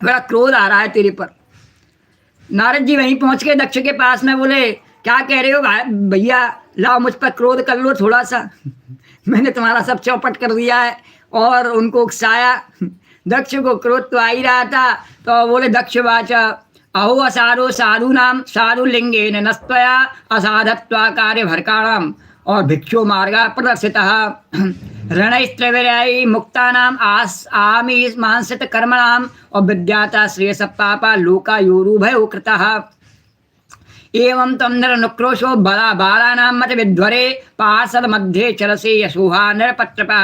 बड़ा क्रोध आ रहा है तेरे पर। नारद जी वहीं पहुंच के दक्ष के पास में बोले, क्या कह रहे हो भैया, लाओ मुझ पर क्रोध कर लो थोड़ा सा। मैंने तुम्हारा सब चौपट कर दिया है। और उनको उकसाया। दक्ष को क्रोध तो आ ही रहा था, तो बोले दक्ष वाचा, अहो असारो साधु नाम साधु लिंगे नस्तया असाधत्वा कार्य भरकाणाम और भिक्षु मार्गा प्रदर्शितः रणस्त्रवीराई मुक्तानाम आमी मांसित कर्मणाम और विद्याता श्रेयस पापा लोका योरुभयो कृतः एवं तम नृक्रोशो बला बालानां मत विध्वरे पार्षद मध्ये चरसे यशोहा नरपत्रपः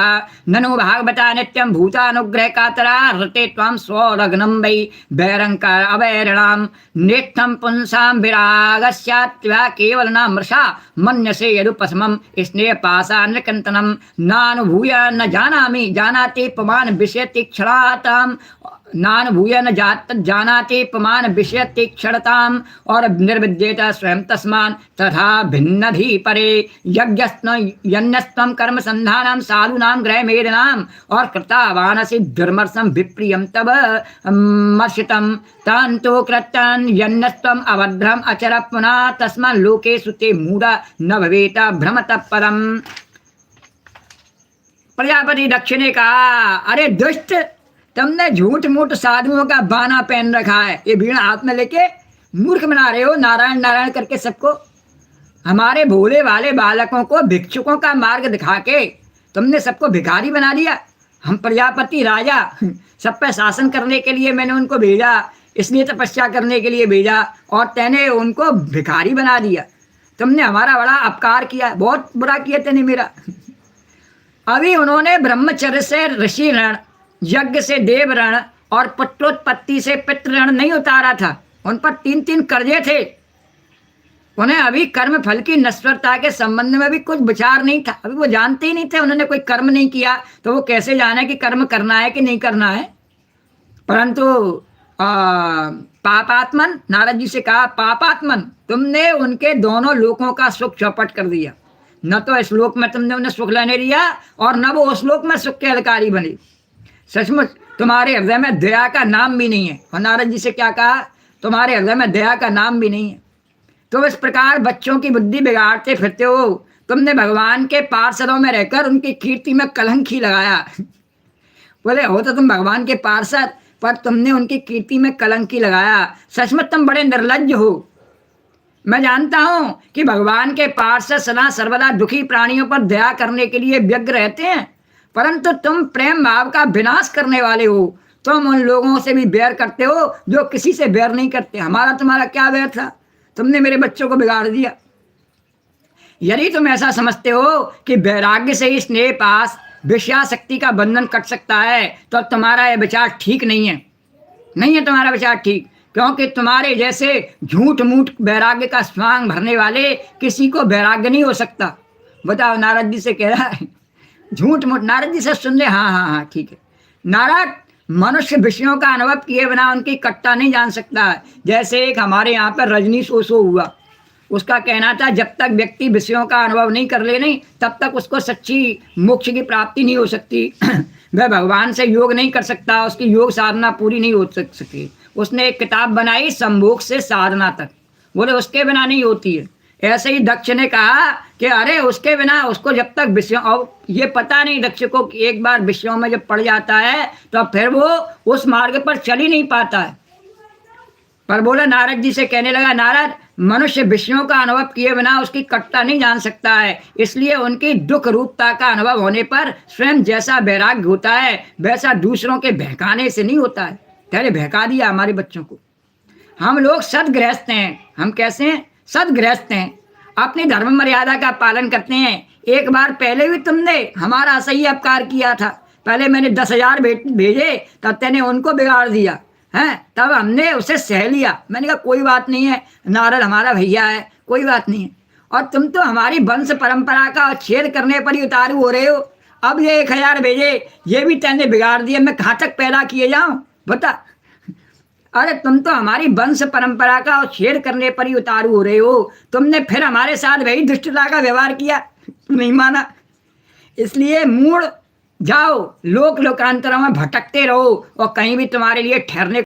ननु भागवता नित्यं भूतानुग्रह कातरा रते त्वां स्वलग्नं वै वैरंकार अवैरणां नेत्थं पुंसां विरागस्यात्वा केवलना मृषा मन्यसे यदुपशमं स्नेहपाशा नृकन्तनं नानुभूय न जानामि जानाति पुमान् विषय तीक्ष्णातां नानुभूय न जानाति पुमान् विषय तीक्ष्णताम् और निर्विद्येत स्वयं तस्मान् तथा भिन्नधि परे यज्ञस्त्वं कर्म संधानं साधूनां ग्रहमेधनाम् और कृतावानसि दुर्मर्षं विप्रियं तव मर्षितं तन्तो कृतं यन्नस्त्वम् अभद्रम् अचर पुनः तस्मान् लोकेषु ते मूढा न भवेत भ्रमतः पदम्। प्रजापति दक्ष ने कहा, अरे दुष्ट, तुमने झूठ मूठ साधुओं का बाना पहन रखा है, ये बीड़ा हाथ में लेके मूर्ख बना रहे हो नारायण नारायण करके सबको। हमारे भोले वाले बालकों को भिक्षुकों का मार्ग दिखा के तुमने सबको भिखारी बना दिया। हम प्रजापति राजा सब पे शासन करने के लिए मैंने उनको भेजा, इसलिए तपस्या करने के लिए भेजा, और तेने उनको भिखारी बना दिया। तुमने हमारा बड़ा अपकार किया, बहुत बुरा किया तेने मेरा। अभी उन्होंने ब्रह्मचर्य से ऋषि ऋण, यज्ञ से देव ऋण और पुत्रोत्पत्ति से पितृ ऋण नहीं उतारा था। उन पर 3-3 कर्जे थे। उन्हें अभी कर्म फल की नश्वरता के संबंध में भी कुछ विचार नहीं था। अभी वो जानते ही नहीं थे, उन्होंने कोई कर्म नहीं किया तो वो कैसे जाने कि कर्म करना है कि नहीं करना है। परंतु पापात्मन, नारद जी से कहा, पापात्मन, तुमने उनके दोनों लोकों का सुख चौपट कर दिया। न तो इस लोक में तुमने उन्हें सुख लेने दिया और न वो उस लोक में सुख के अधिकारी बने। सचमुच तुम्हारे हृदय में दया का नाम भी नहीं है। और नारद जी से क्या कहा, तुम्हारे हृदय में दया का नाम भी नहीं है। तो इस प्रकार बच्चों की बुद्धि बिगाड़ते फिरते हो। तुमने भगवान के पार्षदों में रहकर उनकी कीर्ति में कलंक ही लगाया। बोले हो तो तुम भगवान के पार्षद, पर तुमने उनकी कीर्ति में कलंक ही लगाया। सचमुच तुम बड़े निर्लज्ज हो। मैं जानता हूं कि भगवान के पार्षद सदा सर्वदा दुखी प्राणियों पर दया करने के लिए व्यग्र रहते हैं, परंतु तुम प्रेम भाव का विनाश करने वाले हो। तुम उन लोगों से भी बैर करते हो जो किसी से बैर नहीं करते। हमारा तुम्हारा क्या बैर था, तुमने मेरे बच्चों को बिगाड़ दिया। यदि तुम ऐसा समझते हो कि वैराग्य से ही स्नेह पास विषयाशक्ति का बंधन कट सकता है, तो तुम्हारा यह विचार ठीक नहीं है। नहीं है तुम्हारा विचार ठीक, क्योंकि तुम्हारे जैसे झूठ मूठ वैराग्य का स्वांग भरने वाले किसी को वैराग्य नहीं हो सकता। बताओ, नारद जी से कह रहा है झूठ मूठ। नारद जी से सुन ले, हाँ हाँ हाँ ठीक है। नारद, मनुष्य विषयों का अनुभव किए बिना उनकी कट्टा नहीं जान सकता है। जैसे एक हमारे यहाँ पर रजनीश ओशो हुआ, उसका कहना था जब तक व्यक्ति विषयों का अनुभव नहीं कर ले नहीं, तब तक उसको सच्ची मोक्ष की प्राप्ति नहीं हो सकती। वह भगवान से योग नहीं कर सकता, उसकी योग साधना पूरी नहीं हो सकती। उसने एक किताब बनाई, संभोग से साधना तक। बोले उसके बिना नहीं होती है। ऐसे ही दक्ष ने कहा कि अरे उसके बिना, उसको जब तक विषयों, और ये पता नहीं दक्ष को कि एक बार विषयों में जब पड़ जाता है तो फिर वो उस मार्ग पर चल ही नहीं पाता है। पर बोला, नारद जी से कहने लगा, नारद, मनुष्य विषयों का अनुभव किए बिना उसकी कट्टा नहीं जान सकता है। इसलिए उनकी दुख रूपता का अनुभव होने पर स्वयं जैसा वैराग्य होता है वैसा दूसरों के बहकाने से नहीं होता है। पहले बहका दिया हमारे बच्चों को। हम लोग सदगृहस्थ हैं। हम कैसे हैं? सदगृहस्थ हैं, अपनी धर्म मर्यादा का पालन करते हैं। एक बार पहले भी तुमने हमारा सही अपकार किया था। पहले मैंने 10,000 भेजे, तब तेने उनको बिगाड़ दिया है, तब हमने उसे सह लिया। मैंने कहा कोई बात नहीं है, नारद हमारा भैया है, कोई बात नहीं है। और तुम तो हमारी वंश परंपरा का छेद करने पर ही उतारू हो रहे हो। अब ये 1,000 भेजे, ये भी तेने बिगाड़ दिया। मैं कहाँ तक पैदा किए जाऊँ बता। अरे तुम तो हमारी वंश परंपरा का छेद करने पर ही उतारू हो रहे हो। तुमने फिर हमारे साथ वही दुष्टता का व्यवहार किया, नहीं माना। इसलिए मूड जाओ, लोक लोकांतरों में भटकते रहो और कहीं भी तुम्हारे लिए ठहरने